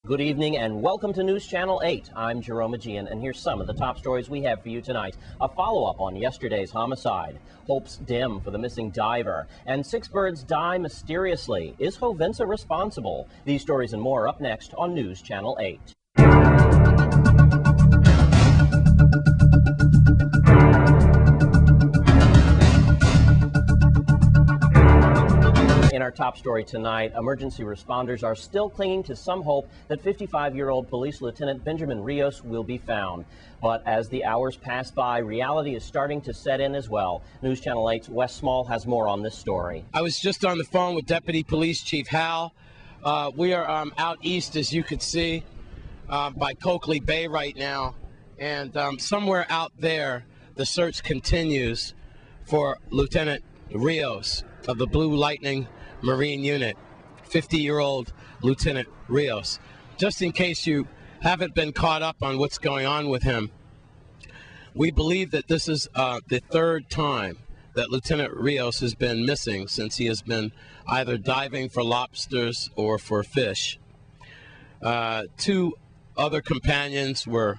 Good evening and welcome to News Channel 8. I'm Jerome Aegean, and here's some of the top stories we have for you tonight. A follow-up on yesterday's homicide. Hopes dim for the missing diver. And 6 birds die mysteriously. Is Hovensa responsible? These stories and more up next on News Channel 8. In our top story tonight, emergency responders are still clinging to some hope that 55-year-old Police Lieutenant Benjamin Rios will be found. But as the hours pass by, reality is starting to set in as well. News Channel 8's Wes Small has more on this story. I was just on the phone with Deputy Police Chief Hal. We are out east, as you can see, by Coakley Bay right now. And somewhere out there, the search continues for Lieutenant Rios of the Blue Lightning Marine Unit, 50-year-old Lieutenant Rios. Just in case you haven't been caught up on what's going on with him, we believe that this is the 3rd time that Lieutenant Rios has been missing since he has been either diving for lobsters or for fish. 2 other companions were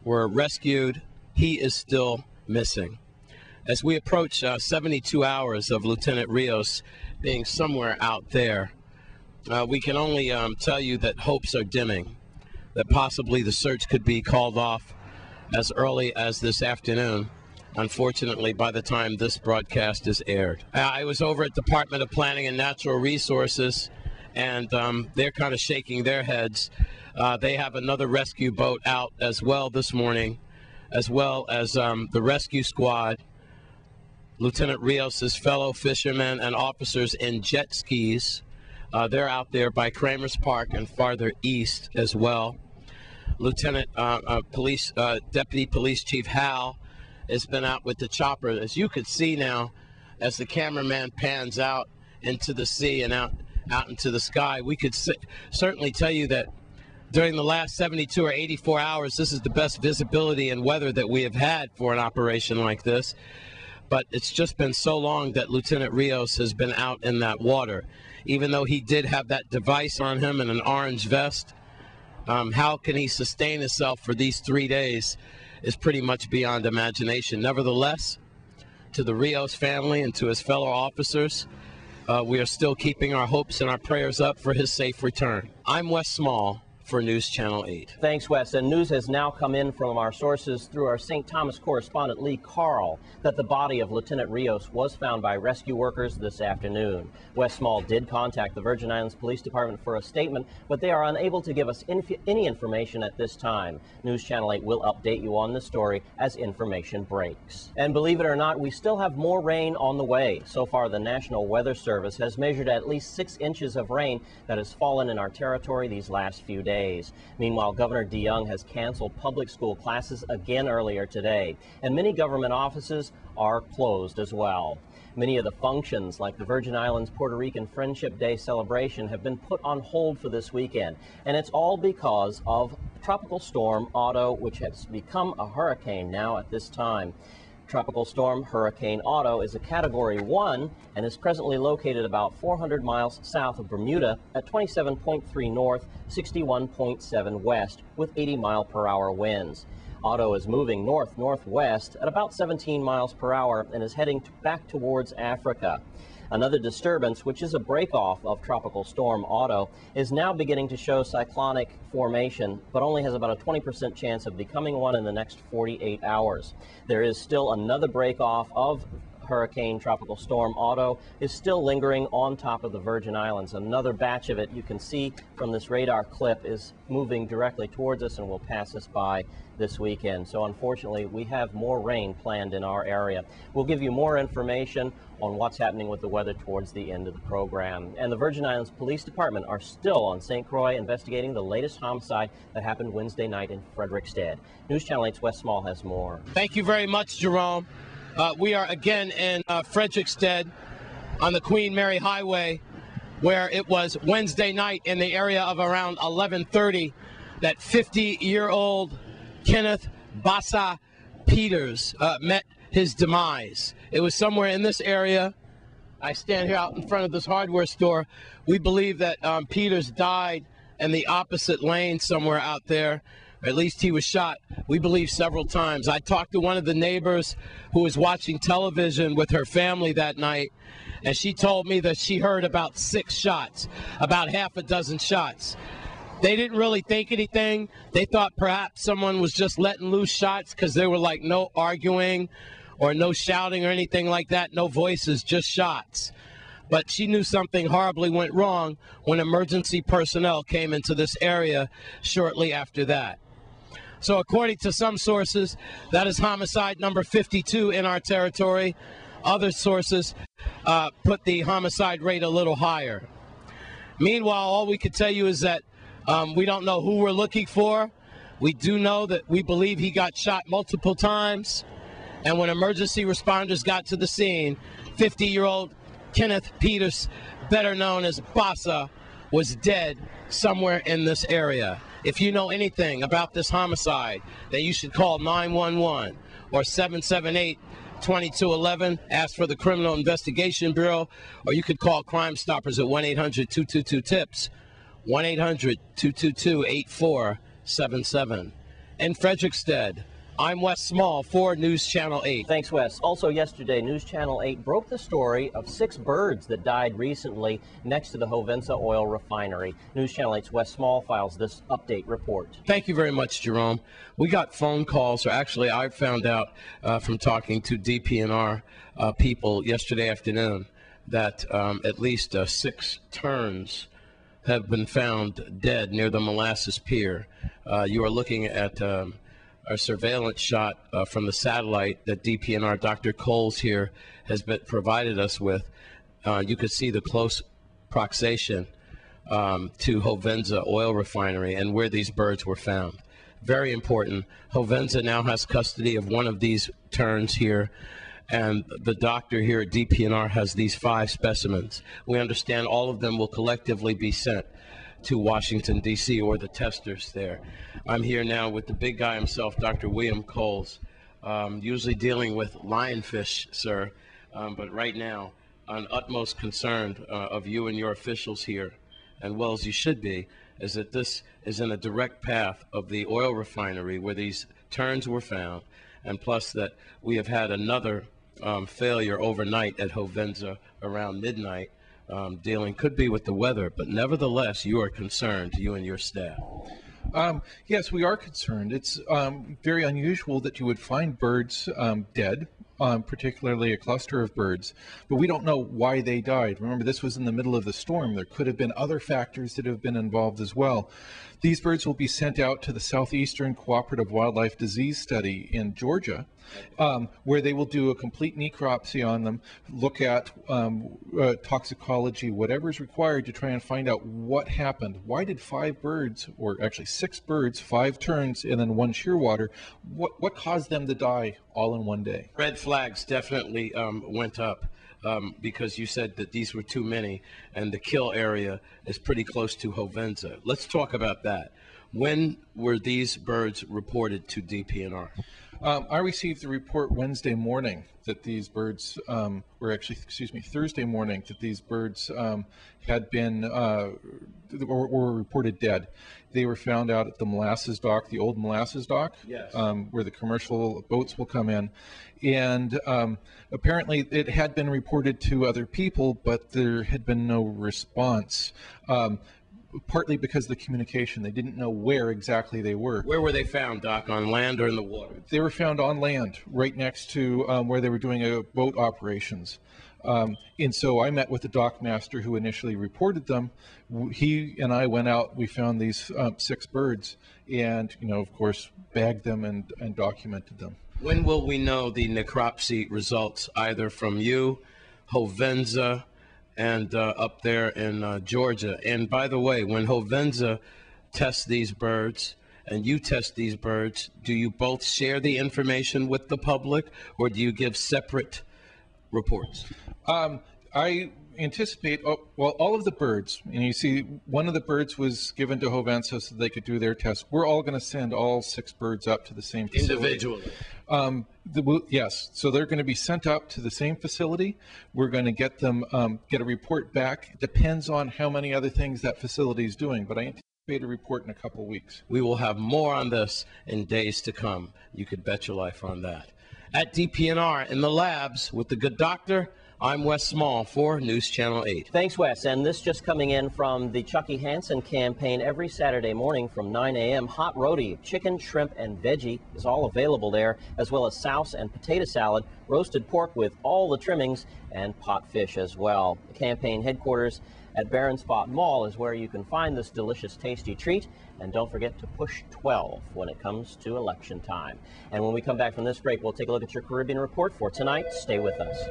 rescued. He is still missing. As we approach 72 hours of Lieutenant Rios being somewhere out there, we can only tell you that hopes are dimming, that possibly the search could be called off as early as this afternoon, unfortunately, by the time this broadcast is aired. I was over at Department of Planning and Natural Resources, and they're kind of shaking their heads. They have another rescue boat out as well this morning, as well as the rescue squad, Lieutenant Rios' fellow fishermen and officers in jet skis. They're out there by Kramer's Park and farther east as well. Deputy Police Chief Hal has been out with the chopper. As you could see now, as the cameraman pans out into the sea and out into the sky, we could certainly tell you that during the last 72 or 84 hours, this is the best visibility and weather that we have had for an operation like this. But it's just been so long that Lieutenant Rios has been out in that water. Even though he did have that device on him and an orange vest, how can he sustain himself for these 3 days is pretty much beyond imagination. Nevertheless, to the Rios family and to his fellow officers, we are still keeping our hopes and our prayers up for his safe return. I'm Wes Small for News Channel 8. Thanks, Wes. And news has now come in from our sources through our St. Thomas correspondent Lee Carl that the body of Lieutenant Rios was found by rescue workers this afternoon. Wes Small did contact the Virgin Islands Police Department for a statement, but they are unable to give us any information at this time. News Channel 8 will update you on the story as information breaks. And believe it or not, we still have more rain on the way. So far, the National Weather Service has measured at least 6 inches of rain that has fallen in our territory these last few days. Meanwhile, Governor DeYoung has canceled public school classes again earlier today, and many government offices are closed as well. Many of the functions, like the Virgin Islands Puerto Rican Friendship Day celebration, have been put on hold for this weekend, and it's all because of Tropical Storm Otto, which has become a hurricane now at this time. Tropical Storm Hurricane Otto is a Category 1 and is presently located about 400 miles south of Bermuda at 27.3 north, 61.7 west with 80-mile-per-hour winds. Otto is moving north-northwest at about 17 miles per hour and is heading back towards Africa. Another disturbance, which is a break-off of Tropical Storm Otto, is now beginning to show cyclonic formation, but only has about a 20% chance of becoming one in the next 48 hours. There is still another break-off of Hurricane Tropical Storm Otto is still lingering on top of the Virgin Islands. Another batch of it, you can see from this radar clip, is moving directly towards us and will pass us by this weekend. So unfortunately, we have more rain planned in our area. We'll give you more information on what's happening with the weather towards the end of the program. And the Virgin Islands Police Department are still on St. Croix investigating the latest homicide that happened Wednesday night in Frederickstead. News Channel 8's Wes Small has more. Thank you very much, Jerome. We are again in Frederickstead on the Queen Mary Highway, where it was Wednesday night in the area of around 11:30 that 50-year-old Kenneth Bassa Peters met his demise. It was somewhere in this area. I stand here out in front of this hardware store. We believe that Peters died in the opposite lane somewhere out there. At least he was shot, we believe, several times. I talked to one of the neighbors who was watching television with her family that night, and she told me that she heard about 6 shots, about half a dozen shots. They didn't really think anything. They thought perhaps someone was just letting loose shots because there were like no arguing or no shouting or anything like that, no voices, just shots. But she knew something horribly went wrong when emergency personnel came into this area shortly after that. So according to some sources, that is homicide number 52 in our territory. Other sources put the homicide rate a little higher. Meanwhile, all we could tell you is that we don't know who we're looking for. We do know that we believe he got shot multiple times. And when emergency responders got to the scene, 50-year-old Kenneth Peters, better known as Bassa, was dead somewhere in this area. If you know anything about this homicide, then you should call 911 or 778-2211, ask for the Criminal Investigation Bureau, or you could call Crime Stoppers at 1-800-222-TIPS, 1-800-222-8477. In Frederickstead, I'm Wes Small for News Channel 8. Thanks, Wes. Also yesterday, News Channel 8 broke the story of 6 birds that died recently next to the Hovensa oil refinery. News Channel 8's Wes Small files this update report. Thank you very much, Jerome. We got phone calls, or actually I found out from talking to DPNR people yesterday afternoon that at least 6 terns have been found dead near the Molasses Pier. You are looking at our surveillance shot from the satellite that DPNR Dr. Coles here has provided us with. You could see the close proximation to Hovensa oil refinery and where these birds were found. Very important. Hovensa now has custody of one of these terns here, and the doctor here at DPNR has these 5 specimens. We understand all of them will collectively be sent to Washington, D.C., or the testers there. I'm here now with the big guy himself, Dr. William Coles, usually dealing with lionfish, sir, but right now, an utmost concern of you and your officials here, and well as you should be, is that this is in a direct path of the oil refinery where these terns were found, and plus that we have had another failure overnight at Hovensa around midnight, could be with the weather, but nevertheless, you are concerned, you and your staff. Yes, we are concerned. It's very unusual that you would find birds dead, particularly a cluster of birds, but we don't know why they died. Remember, this was in the middle of the storm. There could have been other factors that have been involved as well. These birds will be sent out to the Southeastern Cooperative Wildlife Disease Study in Georgia, where they will do a complete necropsy on them, look at toxicology, whatever is required to try and find out what happened. Why did 5 birds, or actually 6 birds, 5 terns, and then 1 shearwater, what caused them to die all in one day? Red flags definitely went up. Because you said that these were too many, and the kill area is pretty close to Hovensa. Let's talk about that. When were these birds reported to DPNR? I received the report Wednesday morning that these birds, Thursday morning, that these birds had been, were reported dead. They were found out at the molasses dock, the old molasses dock, yes, where the commercial boats will come in. And apparently it had been reported to other people, but there had been no response. Partly because of the communication. They didn't know where exactly they were. Where were they found, Doc? On land or in the water? They were found on land, right next to where they were doing boat operations. And so I met with the dock master who initially reported them. He and I went out, we found these 6 birds, and, of course, bagged them and documented them. When will we know the necropsy results, either from you, Hovensa, and up there in Georgia? And by the way, when Hovensa tests these birds and you test these birds, do you both share the information with the public, or do you give separate reports? I anticipate, all of the birds, and you see one of the birds was given to Hovensa so they could do their test. We're all going to send all 6 birds up to the same facility. Individually? Yes, so they're going to be sent up to the same facility. We're going to get them, get a report back. It depends on how many other things that facility is doing, but I anticipate a report in a couple weeks. We will have more on this in days to come. You could bet your life on that. At DPNR in the labs with the good doctor, I'm Wes Small for News Channel 8. Thanks, Wes. And this just coming in from the Chucky Hansen campaign. Every Saturday morning from 9 a.m., hot roti, chicken, shrimp, and veggie is all available there, as well as souse and potato salad, roasted pork with all the trimmings, and pot fish as well. The campaign headquarters at Barron Spot Mall is where you can find this delicious, tasty treat. And don't forget to push 12 when it comes to election time. And when we come back from this break, we'll take a look at your Caribbean report for tonight. Stay with us.